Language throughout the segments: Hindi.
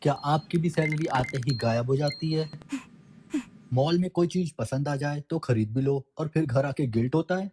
क्या आपकी भी सैलरी आते ही गायब हो जाती है? मॉल में कोई चीज़ पसंद आ जाए तो खरीद भी लो और फिर घर आके गिल्ट होता है?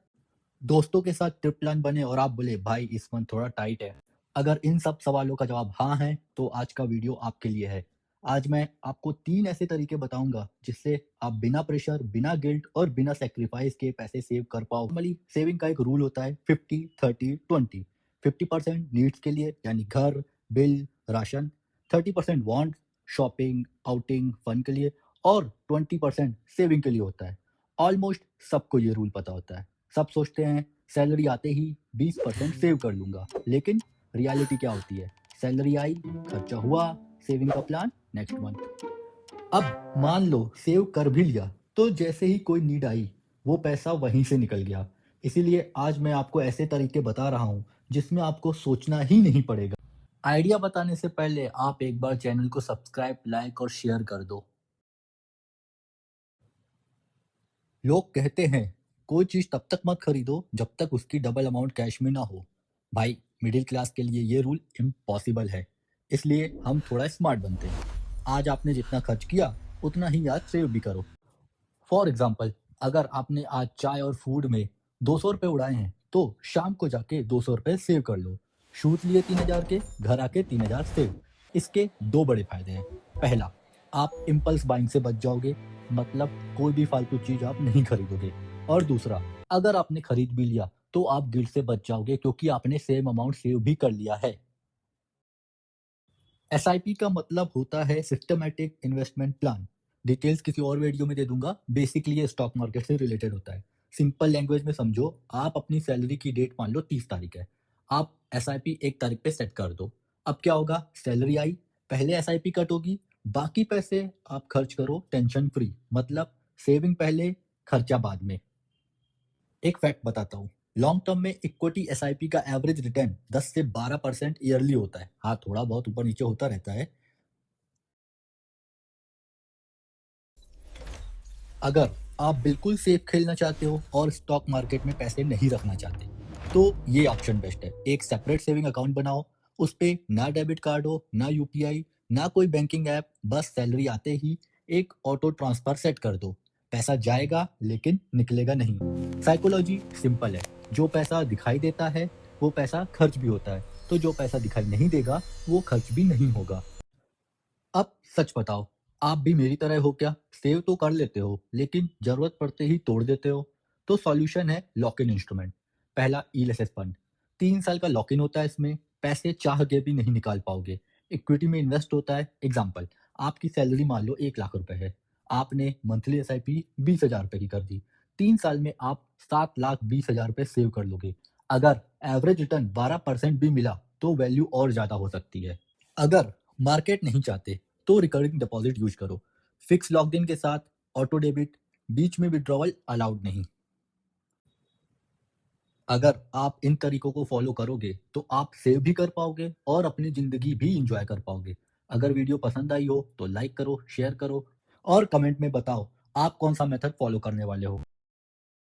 दोस्तों के साथ ट्रिप प्लान बने और आप बोले भाई इस मंथ थोड़ा टाइट है। अगर इन सब सवालों का जवाब हाँ है तो आज का वीडियो आपके लिए है। आज मैं आपको 3 ऐसे तरीके बताऊंगा जिससे आप बिना प्रेशर, बिना गिल्ट और बिना सैक्रिफाइस के पैसे सेव कर पाओ। नॉर्मली सेविंग का एक रूल होता है 50-30-20। 50% नीड्स के लिए यानी घर, bill, ration. 30% want, shopping, outing, fun के लिए। और 20% सेविंग के लिए होता है। ऑलमोस्ट सबको ये रूल पता होता है। सब सोचते हैं सैलरी आते ही 20% सेव कर लूंगा, लेकिन रियलिटी क्या होती है? सैलरी आई, खर्चा हुआ, सेविंग का प्लान नेक्स्ट मंथ। अब मान लो सेव कर भी लिया, तो जैसे ही कोई नीड आई वो पैसा वहीं से निकल गया। इसीलिए आज मैं आपको ऐसे तरीके बता रहा हूँ जिसमें आपको सोचना ही नहीं पड़ेगा। आइडिया बताने से पहले आप एक बार चैनल को सब्सक्राइब, लाइक और शेयर कर दो। लोग कहते हैं कोई चीज तब तक मत खरीदो जब तक उसकी डबल अमाउंट कैश में ना हो। भाई, मिडिल क्लास के लिए ये रूल इम्पॉसिबल है। इसलिए हम थोड़ा स्मार्ट बनते हैं। आज आपने जितना खर्च किया उतना ही आज सेव भी करो। फॉर एग्जाम्पल, अगर आपने आज चाय और फूड में 200 रुपये उड़ाए हैं तो शाम को जाके 200 रुपये सेव कर लो। शूज लिए 3,000 के, घर आके 3,000 सेव। इसके दो बड़े फायदे हैं। पहला, आप इम्पल्स बाइंग से बच जाओगे, मतलब कोई भी फालतू चीज आप नहीं खरीदोगे। और दूसरा, अगर आपने खरीद भी लिया तो आप गिल्ट से बच जाओगे क्योंकि आपने सेम अमाउंट सेव भी कर लिया है। एसआईपी का मतलब होता है सिस्टमैटिक इन्वेस्टमेंट प्लान। डिटेल्स किसी और वीडियो में दे दूंगा। बेसिकली ये स्टॉक मार्केट से रिलेटेड होता है। सिंपल लैंग्वेज में समझो, आप अपनी सैलरी की डेट मान लो 30 तारीख है। आप एसआईपी 1 तारीख पे सेट कर दो। अब क्या होगा? सैलरी आई, पहले एसआईपी कट होगी, बाकी पैसे आप खर्च करो टेंशन फ्री। मतलब सेविंग पहले, खर्चा बाद में। एक फैक्ट बताता हूँ, लॉन्ग टर्म में इक्विटी एसआईपी का एवरेज रिटर्न 10 से 12% ईयरली होता है। हाँ, थोड़ा बहुत ऊपर नीचे होता रहता है। अगर आप बिल्कुल सेफ खेलना चाहते हो और स्टॉक मार्केट में पैसे नहीं रखना चाहते, तो ये ऑप्शन बेस्ट है। एक सेपरेट सेविंग अकाउंट बनाओ। उस पे ना डेबिट कार्ड हो, ना यूपीआई, ना कोई बैंकिंग ऐप। बस सैलरी आते ही एक ऑटो ट्रांसफर सेट कर दो। पैसा जाएगा लेकिन निकलेगा नहीं। साइकोलॉजी सिंपल है। जो पैसा दिखाई देता है वो पैसा खर्च भी होता है, तो जो पैसा दिखाई नहीं देगा वो खर्च भी नहीं होगा। अब सच बताओ, आप भी मेरी तरह हो क्या? सेव तो कर लेते हो लेकिन जरूरत पड़ते ही तोड़ देते हो। तो सॉल्यूशन है लॉक इन इंस्ट्रूमेंट। पहला, ईएलएसएस फंड। 3 साल का लॉक इन होता है। इसमें पैसे चाह के भी नहीं निकाल पाओगे। इक्विटी में इन्वेस्ट होता है। एग्जाम्पल, आपकी सैलरी मान लो 1 लाख रुपए है। आपने मंथली एसआईपी 20,000 रुपए की कर दी। 3 साल में आप 7,20,000 रुपए सेव कर लोगे। अगर एवरेज रिटर्न 12% भी मिला तो वैल्यू और ज्यादा हो सकती है। अगर मार्केट नहीं चाहते तो रिकरिंग डिपॉजिट यूज करो। फिक्स लॉक्ड इन के साथ, ऑटो डेबिट, बीच में विड्रॉवल अलाउड नहीं। अगर आप इन तरीकों को फॉलो करोगे तो आप सेव भी कर पाओगे और अपनी जिंदगी भी इंजॉय कर पाओगे। अगर वीडियो पसंद आई हो तो लाइक करो, शेयर करो और कमेंट में बताओ आप कौन सा मेथड फॉलो करने वाले हो।